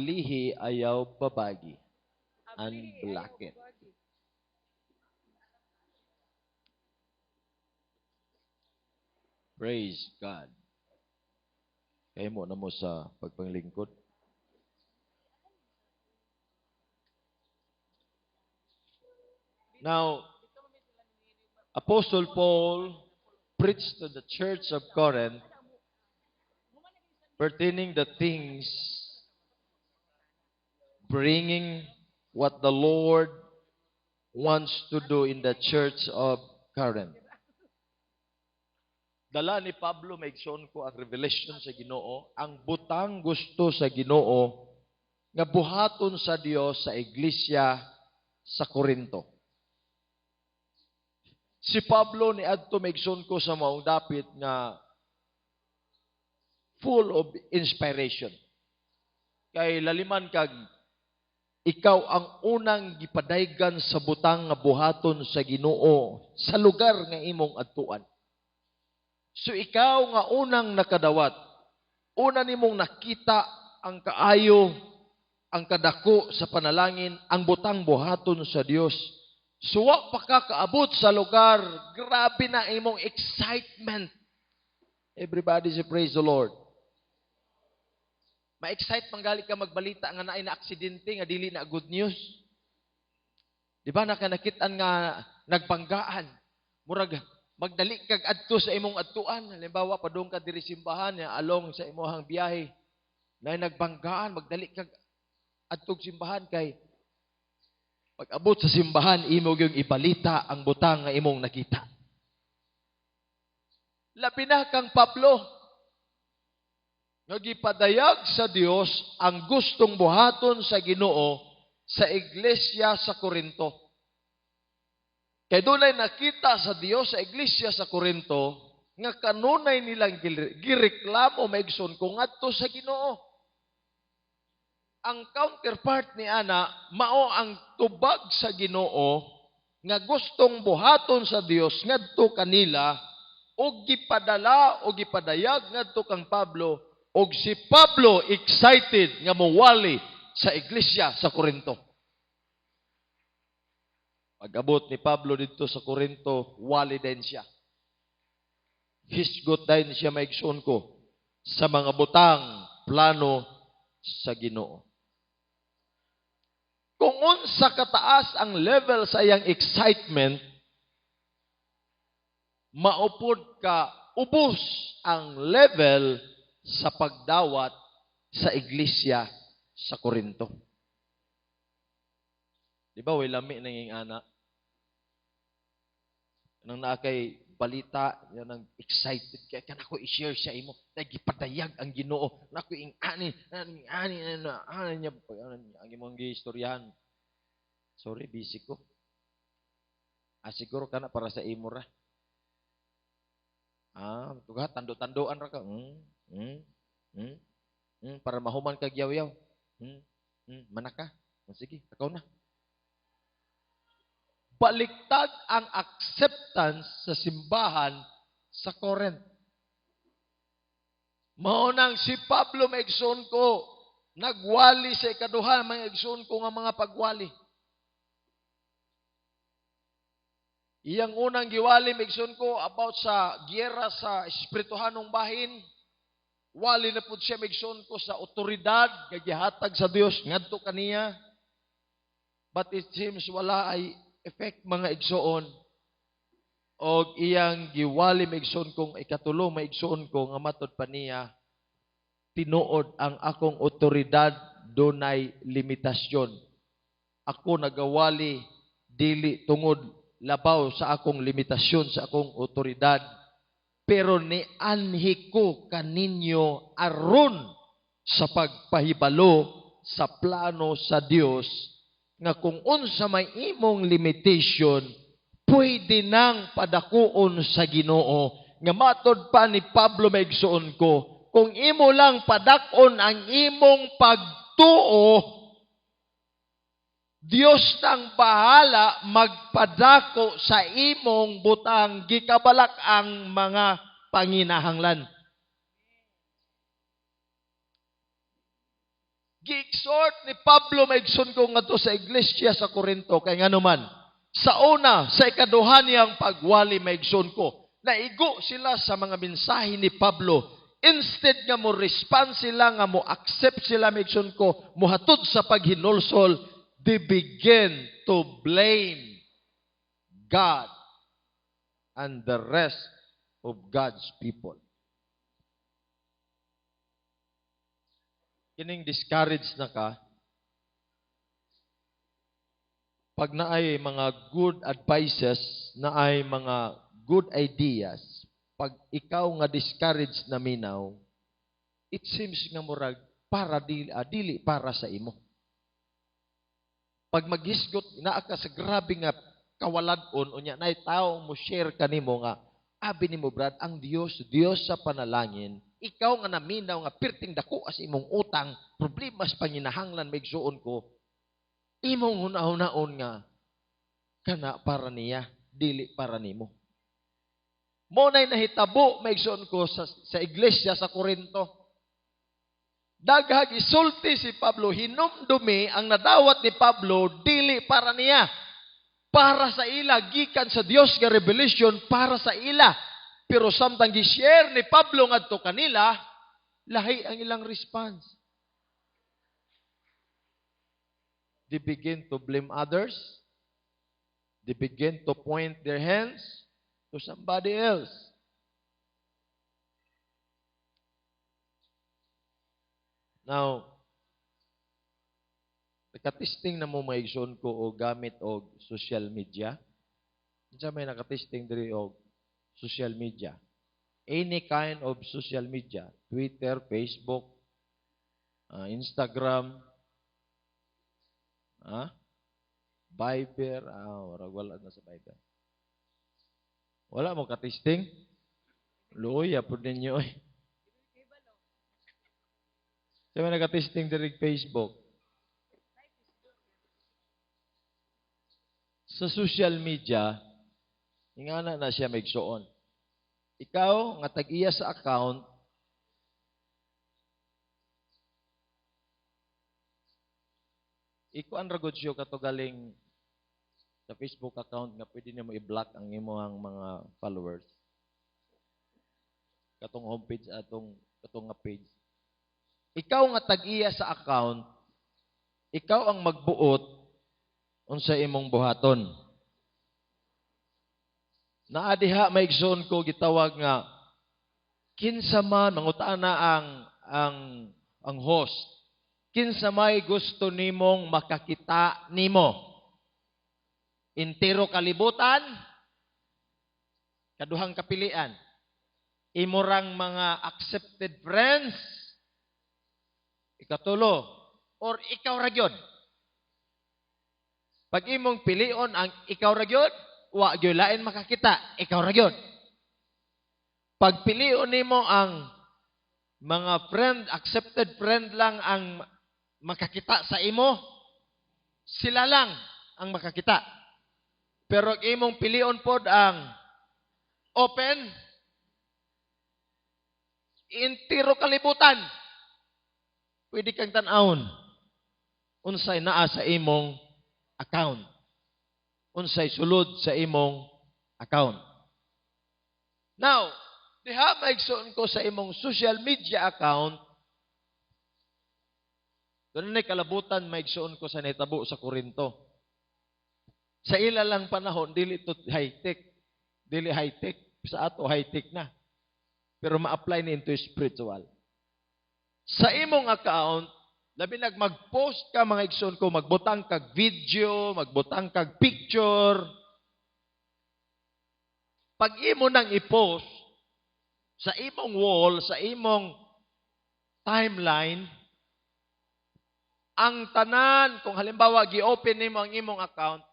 ablihi ayaw babagi. Unblock it. Praise God. Kaya mo na mo sa pagpanglingkod. Now, Apostle Paul preached to the church of Corinth pertaining the things bringing what the Lord wants to do in the church of Corinth. Dala ni Pablo, maigsoon ko ang revelation sa Ginoo, ang butang gusto sa Ginoo nga buhaton sa Dios sa iglesia sa Korinto. Si Pablo ni adto maigsoon ko sa maong dapit nga full of inspiration. Kay laliman kag ikaw ang unang gipadaygan sa butang nga buhaton sa Ginoo sa lugar nga imong adtuan. So ikaw nga unang nakadawat, una nimong nakita ang kaayo, ang kadako sa panalangin, ang butang buhaton sa Dios. Suwa pa ka kaabot sa lugar, grabe na imong excitement. Everybody say praise the Lord. Ma-excite manggali ka magbalita nga naay na aksidente nga dili na good news. Di ba nakanakitaan nga nagbanggaan? Murag magdali kag adto sa imong adtuan. Halimbawa padung ka diri simbahan ya along sa imong biyahe. Na nagbanggaan magdali kag adtog simbahan kay pag-abot sa simbahan imo gyud ibalita ang butang nga imong nakita. Labi na kang Pablo nga gipadayag sa Dios ang gustong buhaton sa Ginoo sa iglesia sa Korinto. Kay dunay nakita sa Dios sa iglesia sa Korinto nga kanunay nilang gireklamo maigsoon kung ngadto sa Ginoo. Ang counterpart ni ana mao ang tubag sa Ginoo nga gustong buhaton sa Dios ngadto kanila og gipadala o gipadayag ngadto kang Pablo og si Pablo excited nga mowali sa iglesia sa Korinto. Pag-abot ni Pablo dito sa Korinto, wali din siya. Hisgot din siya maigsoon ko sa mga butang plano sa Ginoo. Kung unsa kataas ang level sa iyang excitement, maupod ka ubos ang level sa pagdawat sa iglesia sa Korinto. Di ba, way lami nanging ana? Nang naakay balita, yan ang excited kaya kan ako i-share sa imo. Nagipadayag ang Ginoo. Nako ingani niya ang imong giistoryahan. Sorry, busy ko. Siguro kana para sa imo ra. Tuga tando-tandoan ra ka. Para mahuman kag yaw-yaw. Manaka. Sige, ikaw na. Baliktad ang acceptance sa simbahan sa Corinth. Maunang si Pablo maigsoon ko, nagwali sa ikaduha, maigsoon ko nga mga pagwali. Iyang unang giwali, maigsoon ko about sa giyera sa espirituhanong bahin. Wali na po siya, maigsoon ko sa otoridad, gagihatag sa Dios, ngadto kaniya. But it seems wala ay effect mga igsoon og iyang giwali maigsoon kong ikatulo maigsoon ko nga matod pa niya tinuod ang akong otoridad dunay limitasyon. Ako nagawali dili tungod labaw sa akong limitasyon sa akong otoridad, pero nianhi ko kaninyo aron sa pagpahibalo sa plano sa Dios nga kung unsa may imong limitation, pwede nang padakuon sa Ginoo. Nga matod pa ni Pablo maigsuon ko, kung imo lang padakon ang imong pagtuo, Dios nang bahala magpadako sa imong butang gikabalak ang mga panginahanglan. Gi-exhort ni Pablo maigsoon ko ngadto sa iglesia sa Corinto kay nganuman sa una sa ikaduha niyang pagwali maigsoon ko naigo sila sa mga mensahe ni Pablo instead nga mo respond sila nga mo accept sila maigsoon ko mohatod sa paghinulsol they begin to blame God and the rest of God's people. Kining discouraged na ka, pag naay mga good advices, naay mga good ideas, pag ikaw nga discouraged na minaw, it seems nga murag para dili para sa imo. Pag maghisgot, naa ka sa grabe nga kawaladon, unya naay tao mo share kanimo nga, abi nimo brad, ang Dios sa panalangin, ikaw nga naminaw nga pirting dako as imong utang, problema sa panginahanglan maigsuon ko, imong hunahon nga kana para niya, dili para nimo. Mo nay nahitabo maigsuon ko sa iglesia sa Corinto. Daghag isulti si Pablo, hinumdumi ang nadawat ni Pablo dili para niya, para sa ila, gikan sa Dios nga revelation para sa ila. Pero samtang gi-share ni Pablo ngadto kanila, lahi ang ilang response. They begin to blame others. They begin to point their hands to somebody else. Now, nakatisting na mo maigsoon ko o gamit og social media. Diyan may nakatisting diri og social media. Any kind of social media. Twitter, Facebook, Instagram, Viber, wala na sa Viber. Wala mo katisting? Luya po ninyo eh. Siya may nakatisting diri Facebook. Sa social media, ingana na siya maigsuon. Ikaw, nga tag-iya sa account, ikuan ragod siyo katugaling sa Facebook account nga pwede niyo mo i-block ang imong mga followers. Katong homepage katong nga page. Ikaw nga tag-iya sa account, ikaw ang magbuot unsa imong buhaton. Naa diha maigsoon ko gitawag nga kinsa man mangutana ang host. Kinsa may gusto nimong makakita nimo? Intero kalibutan, kaduhang kapilian. Imurang mga accepted friends, ikatulo, or ikaw ra gyud. Pag imong pilion ang ikaw ra gyud, wa gyud lain makakita, ikaw ra gyud. Pag pilion nimo ang mga friend, accepted friend lang ang makakita sa imo, sila lang ang makakita. Pero imong pilion pod ang open, intiro kalibutan, pwede kang tan-awon unsay naa sa imong account. Unsay sulod sa imong account. Now, diha maigsoon ko sa imong social media account, doon na kalabutan maigsoon ko sa netabo sa Corinto. Sa ila lang panahon, dili to high-tech. Dili high-tech. Sa ato, high-tech na. Pero ma-apply ni into spiritual. Sa imong account, labi mag-post ka mga igsoon ko, magbutang kag video, magbutang kag picture. Pag imo nang i-post, sa imong wall, sa imong timeline, ang tanan, kung halimbawa gi-open nimo ang imong account,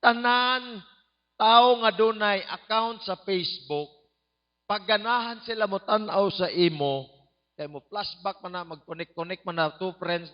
tanan tao nga dunay account sa Facebook, pagganahan sila mo tan-aw sa imo, kay mo flashback man na, mag-connect man na to friends,